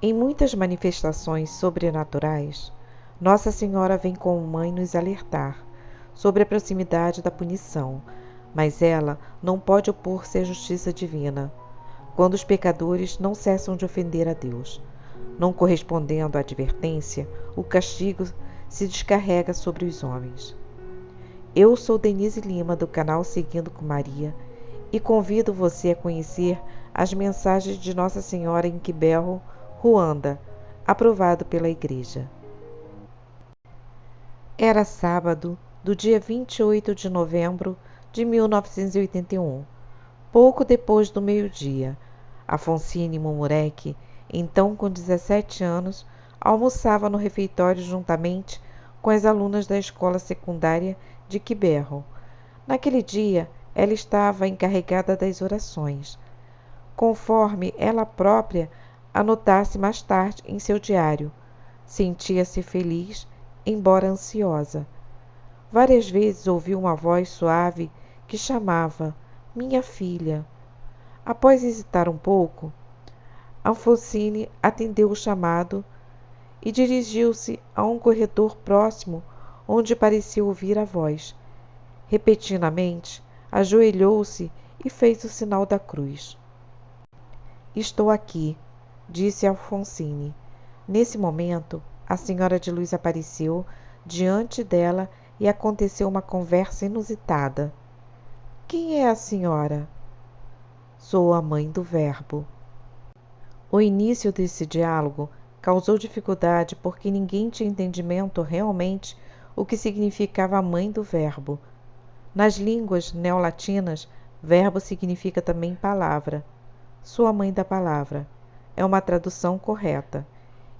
Em muitas manifestações sobrenaturais, Nossa Senhora vem como mãe nos alertar sobre a proximidade da punição, mas ela não pode opor-se à justiça divina, quando os pecadores não cessam de ofender a Deus. Não correspondendo à advertência, o castigo se descarrega sobre os homens. Eu sou Denise Lima, do canal Seguindo com Maria, e convido você a conhecer as mensagens de Nossa Senhora em Kibeho, Ruanda, aprovado pela Igreja. Era sábado, do dia 28 de novembro de 1981, pouco depois do meio-dia. Afonsine Momorek, então com 17 anos, almoçava no refeitório juntamente com as alunas da escola secundária de Kibeho. Naquele dia, ela estava encarregada das orações, conforme ela própria anotasse mais tarde em seu diário. Sentia-se feliz, embora ansiosa. Várias vezes ouviu uma voz suave que chamava: "Minha filha". Após hesitar um pouco, Alfonsine atendeu o chamado e dirigiu-se a um corredor próximo onde parecia ouvir a voz. Repentinamente, ajoelhou-se e fez o sinal da cruz. "Estou aqui", disse Alfonsine. Nesse momento, a senhora de luz apareceu diante dela e aconteceu uma conversa inusitada. "Quem é a senhora?" "Sou a mãe do Verbo." O início desse diálogo causou dificuldade porque ninguém tinha entendimento realmente o que significava a mãe do Verbo. Nas línguas neolatinas, verbo significa também palavra. Sou a mãe da palavra. É uma tradução correta.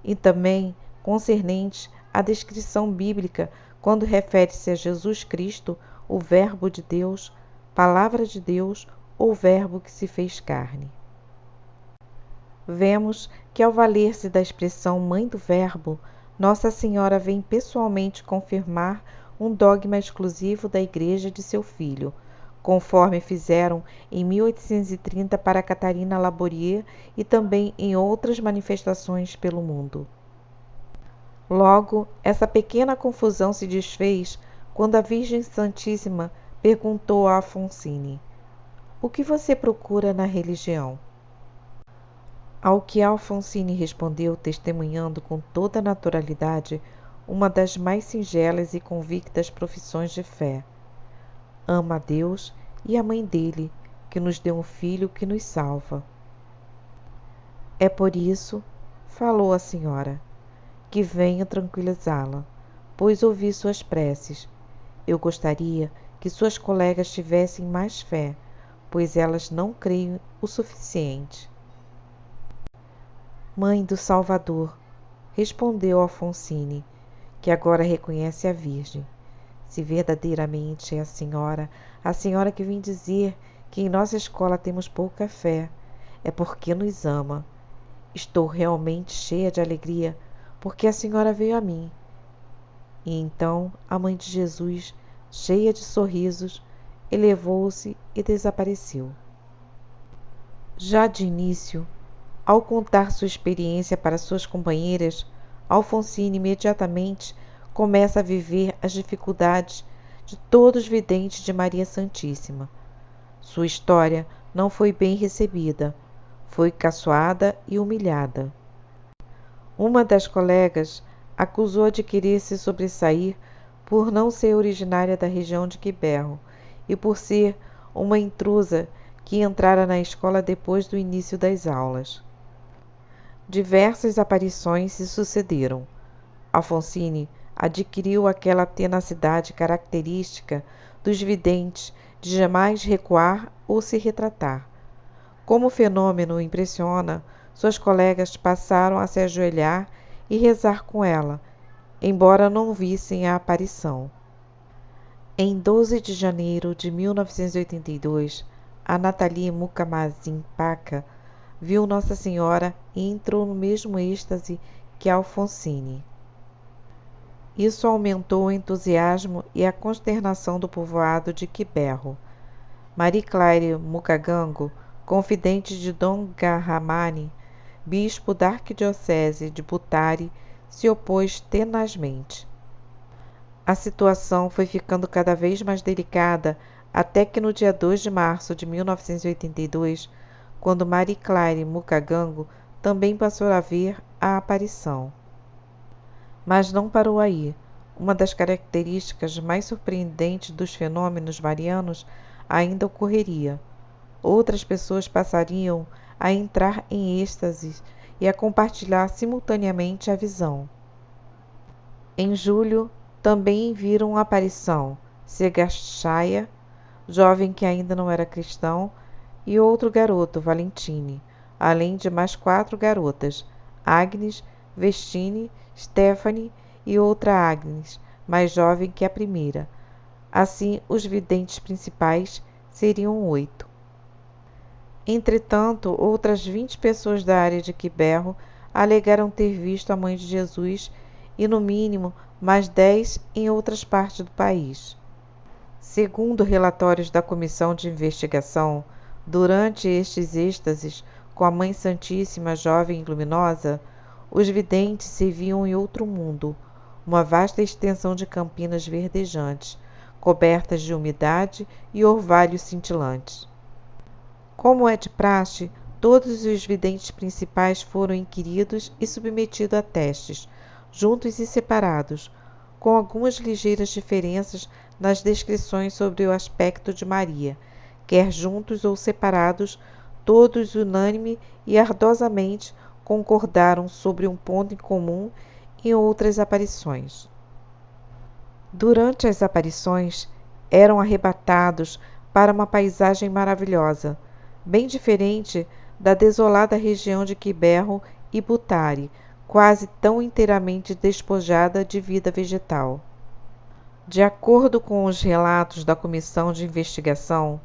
E também concernente à descrição bíblica quando refere-se a Jesus Cristo, o Verbo de Deus, Palavra de Deus ou Verbo que se fez carne. Vemos que, ao valer-se da expressão Mãe do Verbo, Nossa Senhora vem pessoalmente confirmar um dogma exclusivo da Igreja de seu filho, conforme fizeram em 1830 para Catarina Labourier e também em outras manifestações pelo mundo. Logo, essa pequena confusão se desfez quando a Virgem Santíssima perguntou a Alfonsine: "O que você procura na religião?" Ao que Alfonsine respondeu, testemunhando com toda naturalidade uma das mais singelas e convictas profissões de fé: "Ama a Deus e a mãe dele, que nos deu um filho que nos salva." "É por isso", falou a senhora, "que venho tranquilizá-la, pois ouvi suas preces. Eu gostaria que suas colegas tivessem mais fé, pois elas não creem o suficiente." "Mãe do Salvador", respondeu Alfonsine, que agora reconhece a Virgem, "se verdadeiramente é a senhora que vem dizer que em nossa escola temos pouca fé, é porque nos ama. Estou realmente cheia de alegria, porque a senhora veio a mim." E então a mãe de Jesus, cheia de sorrisos, elevou-se e desapareceu. Já de início, ao contar sua experiência para suas companheiras, Alfonsine imediatamente começa a viver as dificuldades de todos os videntes de Maria Santíssima. Sua história não foi bem recebida, foi caçoada e humilhada. Uma das colegas acusou-a de querer se sobressair por não ser originária da região de Kibeho e por ser uma intrusa que entrara na escola depois do início das aulas. Diversas aparições se sucederam. Alfonsine adquiriu aquela tenacidade característica dos videntes de jamais recuar ou se retratar. Como o fenômeno impressiona, suas colegas passaram a se ajoelhar e rezar com ela, embora não vissem a aparição. Em 12 de janeiro de 1982, a Nathalie Mukamazin Paca viu Nossa Senhora e entrou no mesmo êxtase que Alfonsine. Isso aumentou o entusiasmo e a consternação do povoado de Kibeho. Marie Claire Mukagango, confidente de Dom Garramani, bispo da arquidiocese de Butare, se opôs tenazmente. A situação foi ficando cada vez mais delicada até que no dia 2 de março de 1982, quando Marie Claire Mukagango também passou a ver a aparição. Mas não parou aí. Uma das características mais surpreendentes dos fenômenos marianos ainda ocorreria. Outras pessoas passariam a entrar em êxtase e a compartilhar simultaneamente a visão. Em julho, também viram a aparição Segachaya, jovem que ainda não era cristão, e outro garoto, Valentine, além de mais 4 garotas, Agnes, Vestine, Stephanie e outra Agnes, mais jovem que a primeira. Assim, os videntes principais seriam 8. Entretanto, outras 20 pessoas da área de Quiberro alegaram ter visto a Mãe de Jesus e, no mínimo, mais 10 em outras partes do país. Segundo relatórios da Comissão de Investigação, durante estes êxtases com a Mãe Santíssima Jovem e Luminosa, os videntes se viam em outro mundo, uma vasta extensão de campinas verdejantes, cobertas de umidade e orvalhos cintilantes. Como é de praxe, todos os videntes principais foram inquiridos e submetidos a testes, juntos e separados, com algumas ligeiras diferenças nas descrições sobre o aspecto de Maria, quer juntos ou separados, todos unânime e ardosamente concordaram sobre um ponto em comum em outras aparições. Durante as aparições, eram arrebatados para uma paisagem maravilhosa, bem diferente da desolada região de Quiberro e Butare, quase tão inteiramente despojada de vida vegetal. De acordo com os relatos da Comissão de Investigação,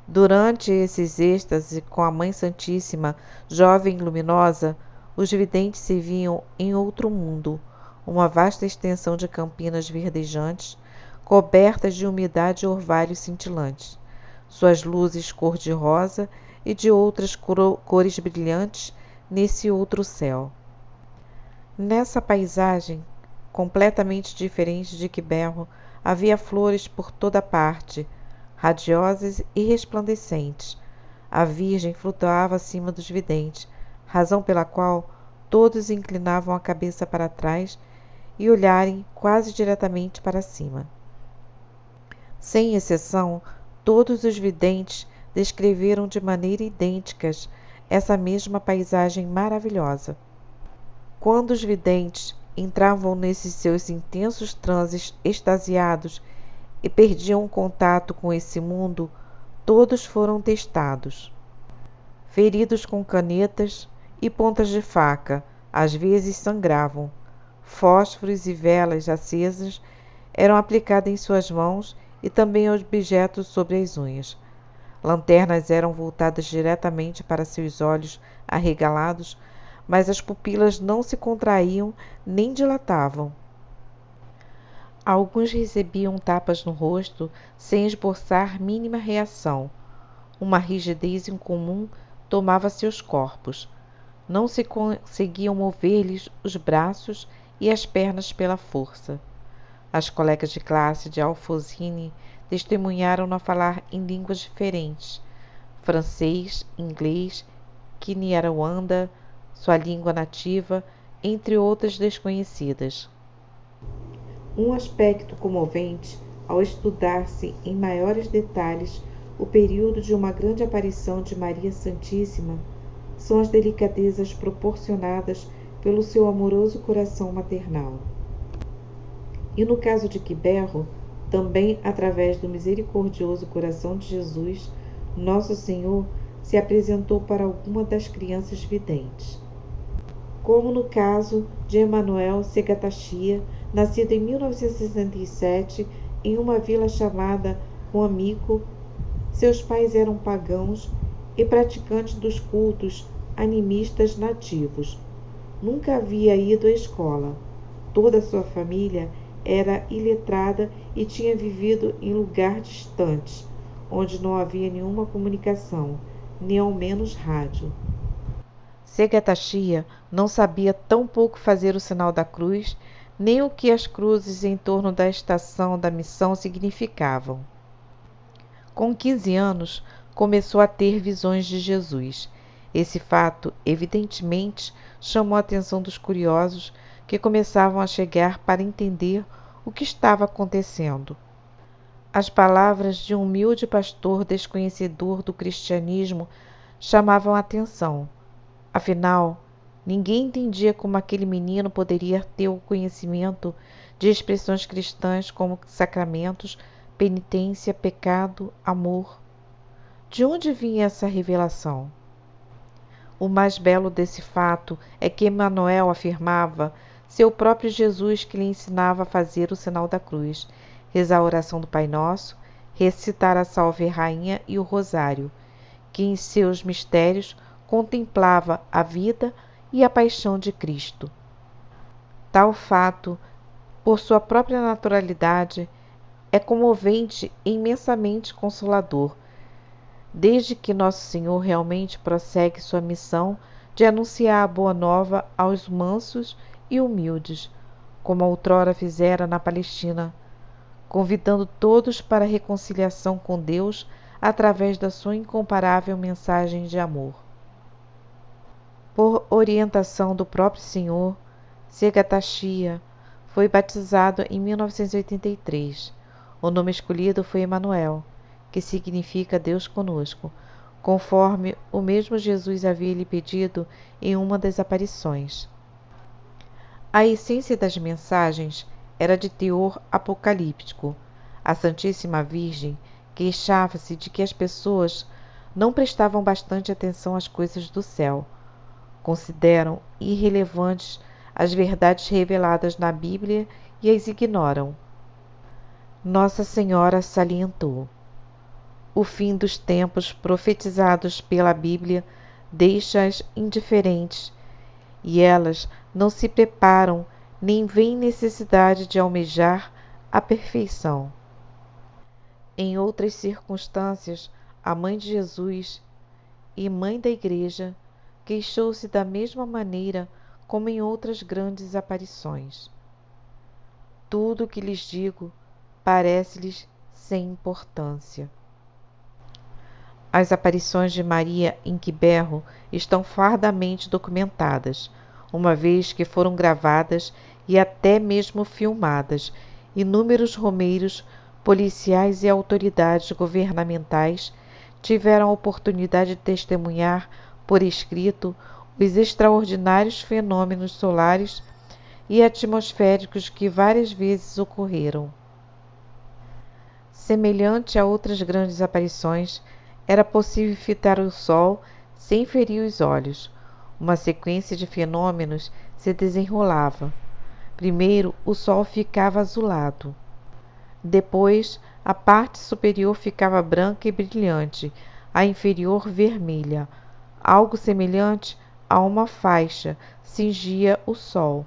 durante esses êxtases com a Mãe Santíssima, jovem e luminosa, os videntes se viam em outro mundo, uma vasta extensão de campinas verdejantes, cobertas de umidade e orvalhos cintilantes, suas luzes cor-de-rosa e de outras cores brilhantes nesse outro céu. Nessa paisagem, completamente diferente de Quiberro, havia flores por toda parte, radiosas e resplandecentes. A Virgem flutuava acima dos videntes, razão pela qual todos inclinavam a cabeça para trás e olharem quase diretamente para cima. Sem exceção, todos os videntes descreveram de maneira idêntica essa mesma paisagem maravilhosa. Quando os videntes entravam nesses seus intensos transes extasiados e perdiam o contato com esse mundo, todos foram testados. Feridos com canetas e pontas de faca, às vezes sangravam. Fósforos e velas acesas eram aplicados em suas mãos e também objetos sobre as unhas. Lanternas eram voltadas diretamente para seus olhos arregalados, mas as pupilas não se contraíam nem dilatavam. Alguns recebiam tapas no rosto sem esboçar mínima reação. Uma rigidez incomum tomava seus corpos. Não se conseguiam mover-lhes os braços e as pernas pela força. As colegas de classe de Alfonsine testemunharam-na falar em línguas diferentes, francês, inglês, Kinyarwanda, sua língua nativa, entre outras desconhecidas. Um aspecto comovente, ao estudar-se em maiores detalhes o período de uma grande aparição de Maria Santíssima, são as delicadezas proporcionadas pelo seu amoroso coração maternal. E no caso de Quiberro, também através do misericordioso coração de Jesus, Nosso Senhor se apresentou para alguma das crianças videntes. Como no caso de Emmanuel Segatachia, nascido em 1967 em uma vila chamada Huamico. Seus pais eram pagãos e praticantes dos cultos animistas nativos. Nunca havia ido à escola. Toda a sua família era iletrada e tinha vivido em lugares distantes, onde não havia nenhuma comunicação, nem ao menos rádio. Segatachia não sabia tão pouco fazer o sinal da cruz, nem o que as cruzes em torno da estação da missão significavam. Com 15 anos, começou a ter visões de Jesus. Esse fato, evidentemente, chamou a atenção dos curiosos que começavam a chegar para entender o que estava acontecendo. As palavras de um humilde pastor desconhecedor do cristianismo chamavam a atenção. Afinal, ninguém entendia como aquele menino poderia ter o conhecimento de expressões cristãs como sacramentos, penitência, pecado, amor. De onde vinha essa revelação? O mais belo desse fato é que Emmanuel afirmava ser o próprio Jesus que lhe ensinava a fazer o sinal da cruz, rezar a oração do Pai Nosso, recitar a Salve Rainha e o Rosário, que em seus mistérios contemplava a vida e a paixão de Cristo. Tal fato, por sua própria naturalidade, é comovente e imensamente consolador, desde que Nosso Senhor realmente prossegue sua missão de anunciar a boa nova aos mansos e humildes, como outrora fizera na Palestina, convidando todos para a reconciliação com Deus através da sua incomparável mensagem de amor. Por orientação do próprio Senhor, Segatachia foi batizado em 1983. O nome escolhido foi Emmanuel, que significa Deus conosco, conforme o mesmo Jesus havia lhe pedido em uma das aparições. A essência das mensagens era de teor apocalíptico. A Santíssima Virgem queixava-se de que as pessoas não prestavam bastante atenção às coisas do céu, consideram irrelevantes as verdades reveladas na Bíblia e as ignoram. Nossa Senhora salientou: o fim dos tempos profetizados pela Bíblia deixa-as indiferentes, e elas não se preparam nem veem necessidade de almejar a perfeição. Em outras circunstâncias, a Mãe de Jesus e Mãe da Igreja queixou-se da mesma maneira como em outras grandes aparições. Tudo o que lhes digo parece-lhes sem importância. As aparições de Maria em Quiberro estão fardamente documentadas, uma vez que foram gravadas e até mesmo filmadas. Inúmeros romeiros, policiais e autoridades governamentais tiveram a oportunidade de testemunhar por escrito os extraordinários fenômenos solares e atmosféricos que várias vezes ocorreram. Semelhante a outras grandes aparições, era possível fitar o sol sem ferir os olhos. Uma sequência de fenômenos se desenrolava. Primeiro, o sol ficava azulado. Depois, a parte superior ficava branca e brilhante, a inferior vermelha. Algo semelhante a uma faixa cingia o sol.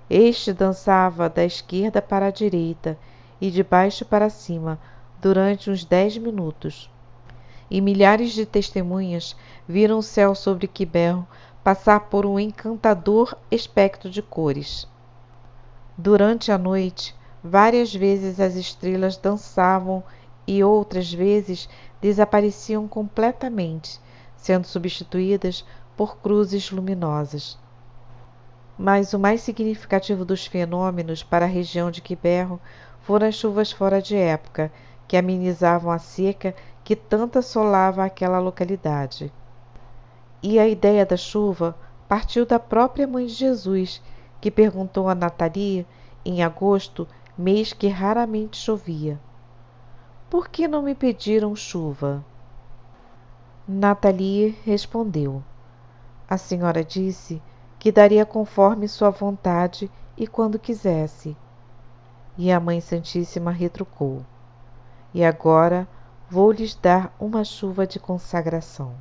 Este dançava da esquerda para a direita e de baixo para cima durante uns 10 minutos. E milhares de testemunhas viram o céu sobre Quiberro passar por um encantador espectro de cores. Durante a noite, várias vezes as estrelas dançavam e outras vezes desapareciam completamente, sendo substituídas por cruzes luminosas. Mas o mais significativo dos fenômenos para a região de Quiberro foram as chuvas fora de época, que amenizavam a seca que tanto assolava aquela localidade. E a ideia da chuva partiu da própria Mãe de Jesus, que perguntou a Nathalie, em agosto, mês que raramente chovia: por que não me pediram chuva? Nathalie respondeu: a senhora disse que daria conforme sua vontade e quando quisesse. E a Mãe Santíssima retrucou: e agora vou lhes dar uma chuva de consagração.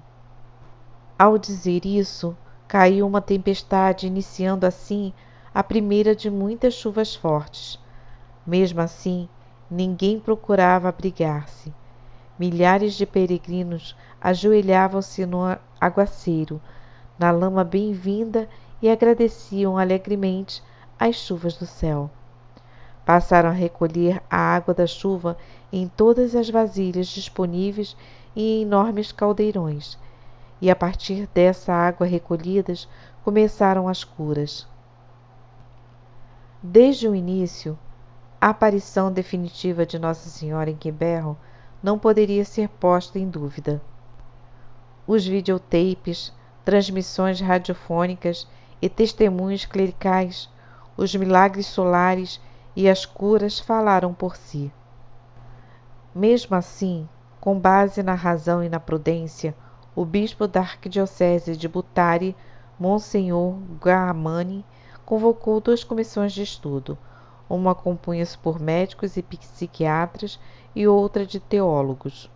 Ao dizer isso, caiu uma tempestade, iniciando assim a primeira de muitas chuvas fortes. Mesmo assim, ninguém procurava abrigar-se. Milhares de peregrinos ajoelhavam-se no aguaceiro, na lama bem-vinda e agradeciam alegremente as chuvas do céu. Passaram a recolher a água da chuva em todas as vasilhas disponíveis e em enormes caldeirões, e a partir dessa água recolhidas começaram as curas. Desde o início, a aparição definitiva de Nossa Senhora em Quiberro não poderia ser posta em dúvida. Os videotapes, transmissões radiofônicas e testemunhos clericais, os milagres solares e as curas falaram por si. Mesmo assim, com base na razão e na prudência, o bispo da arquidiocese de Butare, Monsenhor Guarmani, convocou 2 comissões de estudo. Uma compunha-se por médicos e psiquiatras e outra de teólogos.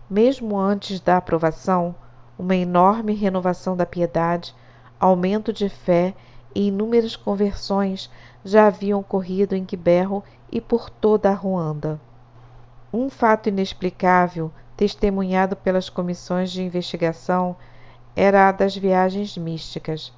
Mesmo antes da aprovação, uma enorme renovação da piedade, aumento de fé e inúmeras conversões já haviam ocorrido em Quiberro e por toda a Ruanda. Um fato inexplicável, testemunhado pelas comissões de investigação, era a das viagens místicas.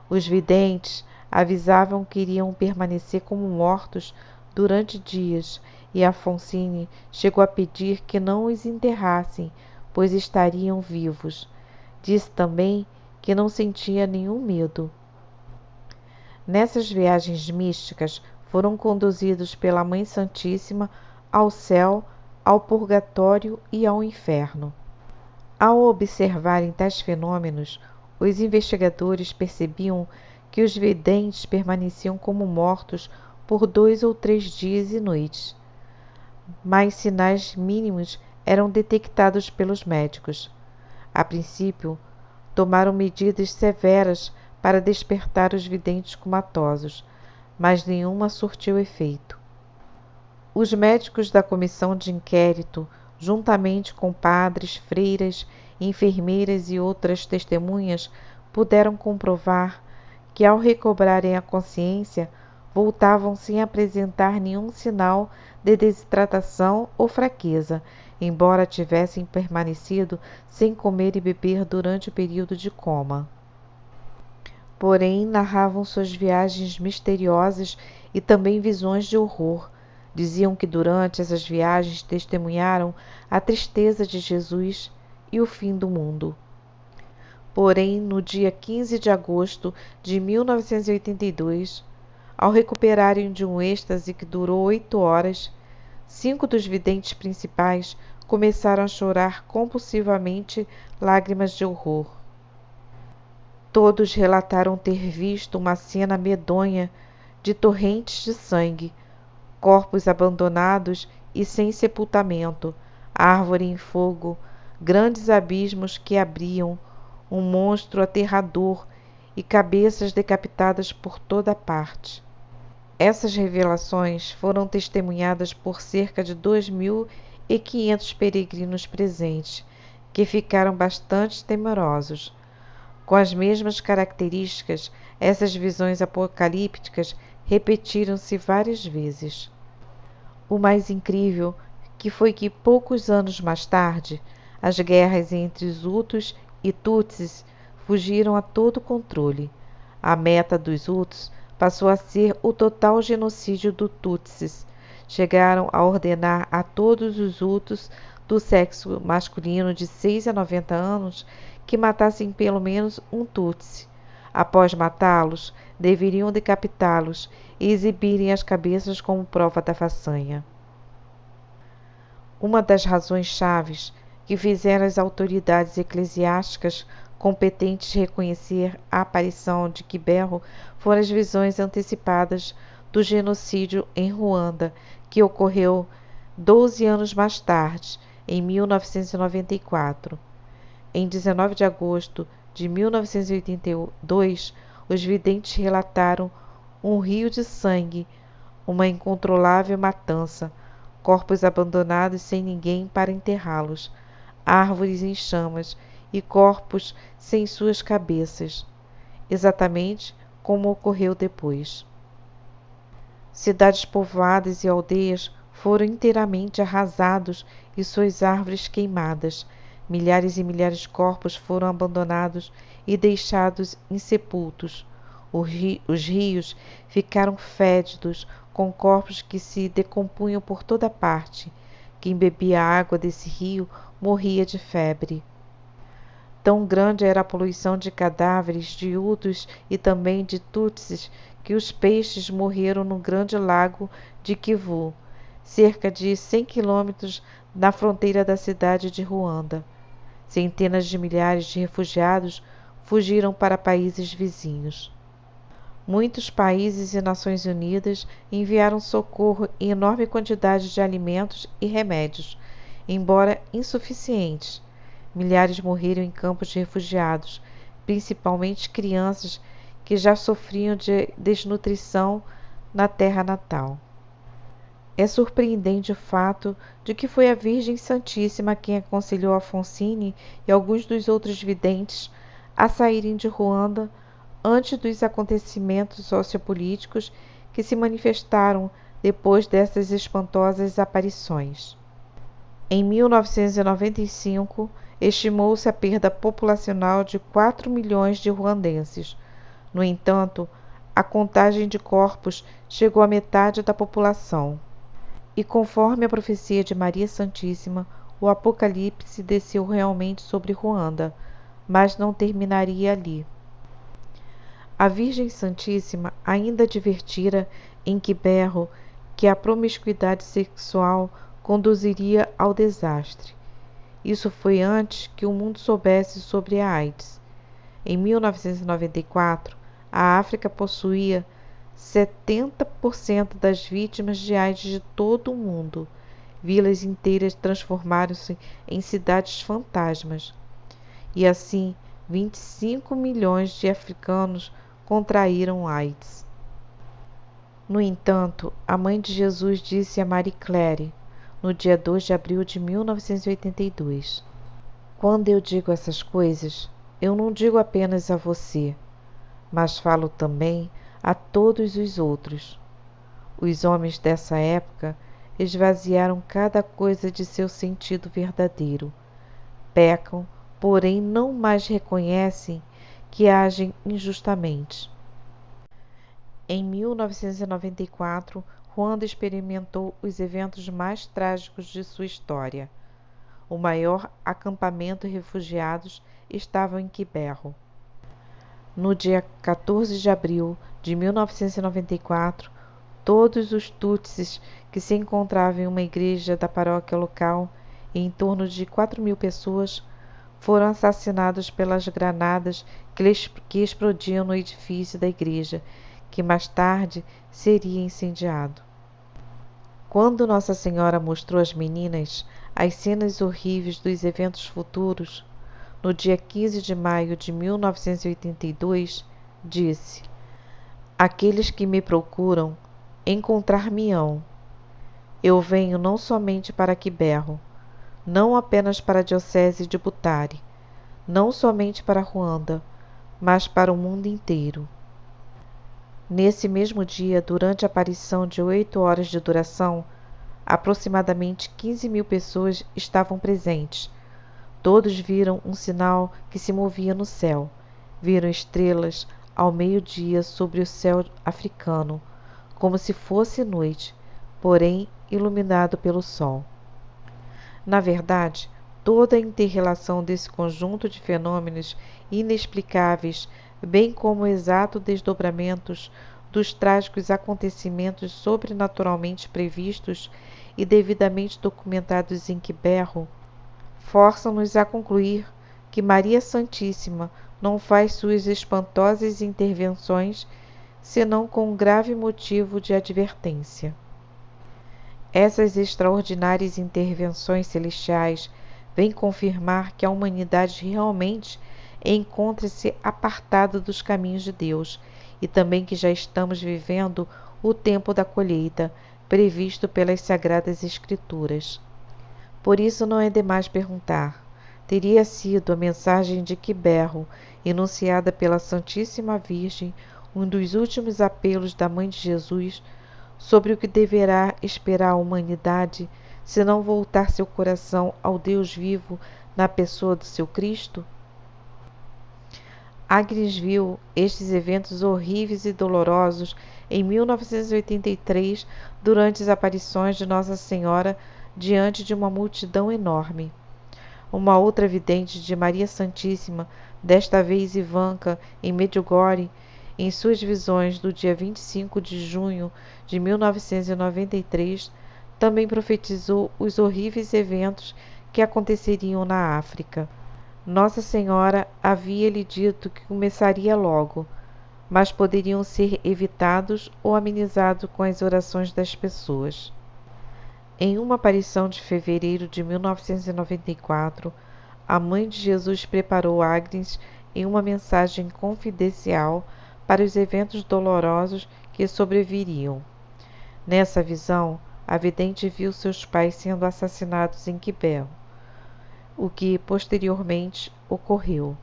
Os videntes avisavam que iriam permanecer como mortos durante dias, e Afonsine chegou a pedir que não os enterrassem, pois estariam vivos. Disse também que não sentia nenhum medo. Nessas viagens místicas foram conduzidos pela Mãe Santíssima ao céu, ao purgatório e ao inferno. Ao observarem tais fenômenos, os investigadores percebiam que os videntes permaneciam como mortos por 2 ou 3 dias e noites, mas sinais mínimos eram detectados pelos médicos. A princípio, tomaram medidas severas para despertar os videntes comatosos, mas nenhuma surtiu efeito. Os médicos da comissão de inquérito, juntamente com padres, freiras, enfermeiras e outras testemunhas, puderam comprovar que, ao recobrarem a consciência, voltavam sem apresentar nenhum sinal de desidratação ou fraqueza, embora tivessem permanecido sem comer e beber durante o período de coma. Porém, narravam suas viagens misteriosas e também visões de horror. Diziam que durante essas viagens testemunharam a tristeza de Jesus e o fim do mundo. Porém, no dia 15 de agosto de 1982, ao recuperarem de um êxtase que durou 8 horas, 5 dos videntes principais começaram a chorar compulsivamente lágrimas de horror. Todos relataram ter visto uma cena medonha de torrentes de sangue, corpos abandonados e sem sepultamento, árvore em fogo, grandes abismos que abriam, um monstro aterrador e cabeças decapitadas por toda parte. Essas revelações foram testemunhadas por cerca de 2.500 peregrinos presentes, que ficaram bastante temerosos. Com as mesmas características, essas visões apocalípticas repetiram-se várias vezes. O mais incrível foi que poucos anos mais tarde, as guerras entre os Hutus e Tutsis fugiram a todo controle. A meta dos Hutus passou a ser o total genocídio dos Tutsis. Chegaram a ordenar a todos os Hutus do sexo masculino de 6 a 90 anos que matassem pelo menos um Tutsi. Após matá-los, deveriam decapitá-los e exibirem as cabeças como prova da façanha. Uma das razões chaves que fizeram as autoridades eclesiásticas competentes reconhecer a aparição de Quiberro foram as visões antecipadas do genocídio em Ruanda, que ocorreu 12 anos mais tarde, em 1994. Em 19 de agosto de 1982, os videntes relataram um rio de sangue, uma incontrolável matança, corpos abandonados sem ninguém para enterrá-los, árvores em chamas e corpos sem suas cabeças, exatamente como ocorreu depois. Cidades povoadas e aldeias foram inteiramente arrasados e suas árvores queimadas. Milhares e milhares de corpos foram abandonados e deixados insepultos. Os rios ficaram fétidos, com corpos que se decompunham por toda parte. Quem bebia a água desse rio morria de febre. Tão grande era a poluição de cadáveres de Hutus e também de Tutsis que os peixes morreram no grande lago de Kivu, cerca de 100 quilômetros na fronteira da cidade de Ruanda. Centenas de milhares de refugiados fugiram para países vizinhos. Muitos países e Nações Unidas enviaram socorro em enorme quantidade de alimentos e remédios, embora insuficientes. Milhares morreram em campos de refugiados, principalmente crianças que já sofriam de desnutrição na terra natal. É surpreendente o fato de que foi a Virgem Santíssima quem aconselhou Alfonsine e alguns dos outros videntes a saírem de Ruanda antes dos acontecimentos sociopolíticos que se manifestaram depois dessas espantosas aparições. Em 1995, estimou-se a perda populacional de 4 milhões de ruandenses. No entanto, a contagem de corpos chegou à metade da população. E conforme a profecia de Maria Santíssima, o Apocalipse desceu realmente sobre Ruanda, mas não terminaria ali. A Virgem Santíssima ainda advertira em Quiberro que a promiscuidade sexual conduziria ao desastre. Isso foi antes que o mundo soubesse sobre a AIDS. Em 1994, a África possuía 70% das vítimas de AIDS de todo o mundo. Vilas inteiras transformaram-se em cidades fantasmas. E assim, 25 milhões de africanos contraíram AIDS. No entanto, a mãe de Jesus disse a Marie Claire, no dia 2 de abril de 1982, "Quando eu digo essas coisas, eu não digo apenas a você, mas falo também a todos os outros." Os homens dessa época esvaziaram cada coisa de seu sentido verdadeiro. Pecam, porém não mais reconhecem que agem injustamente. Em 1994, Ruanda experimentou os eventos mais trágicos de sua história. O maior acampamento de refugiados estava em Quiberro. No dia 14 de abril de 1994, todos os Tutsis que se encontravam em uma igreja da paróquia local, em torno de 4.000 pessoas, foram assassinados pelas granadas que explodiam no edifício da igreja, que mais tarde seria incendiado. Quando Nossa Senhora mostrou às meninas as cenas horríveis dos eventos futuros, no dia 15 de maio de 1982, disse: "Aqueles que me procuram encontrar-me-ão. Eu venho não somente para Quiberro, não apenas para a diocese de Butare, não somente para Ruanda, mas para o mundo inteiro." Nesse mesmo dia, durante a aparição de 8 horas de duração, aproximadamente 15.000 pessoas estavam presentes. Todos viram um sinal que se movia no céu. Viram estrelas ao meio-dia sobre o céu africano, como se fosse noite, porém iluminado pelo sol. Na verdade, toda a inter-relação desse conjunto de fenômenos inexplicáveis, bem como exatos desdobramentos dos trágicos acontecimentos sobrenaturalmente previstos e devidamente documentados em Quiberro, forçam-nos a concluir que Maria Santíssima não faz suas espantosas intervenções senão com um grave motivo de advertência. Essas extraordinárias intervenções celestiais vêm confirmar que a humanidade realmente encontra-se apartada dos caminhos de Deus e também que já estamos vivendo o tempo da colheita, previsto pelas Sagradas Escrituras. Por isso não é demais perguntar: teria sido a mensagem de Quiberro, enunciada pela Santíssima Virgem, um dos últimos apelos da Mãe de Jesus sobre o que deverá esperar a humanidade, se não voltar seu coração ao Deus vivo na pessoa do seu Cristo? Agnes viu estes eventos horríveis e dolorosos em 1983 durante as aparições de Nossa Senhora diante de uma multidão enorme. Uma outra vidente de Maria Santíssima, desta vez Ivanka, em Medjugorje, em suas visões do dia 25 de junho de 1993, também profetizou os horríveis eventos que aconteceriam na África. Nossa Senhora havia-lhe dito que começaria logo, mas poderiam ser evitados ou amenizados com as orações das pessoas. Em uma aparição de fevereiro de 1994, a Mãe de Jesus preparou Agnes em uma mensagem confidencial para os eventos dolorosos que sobreviriam. Nessa visão, a vidente viu seus pais sendo assassinados em Quibé, o que posteriormente ocorreu.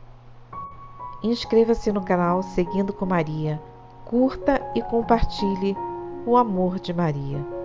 Inscreva-se no canal Seguindo com Maria, curta e compartilhe o amor de Maria.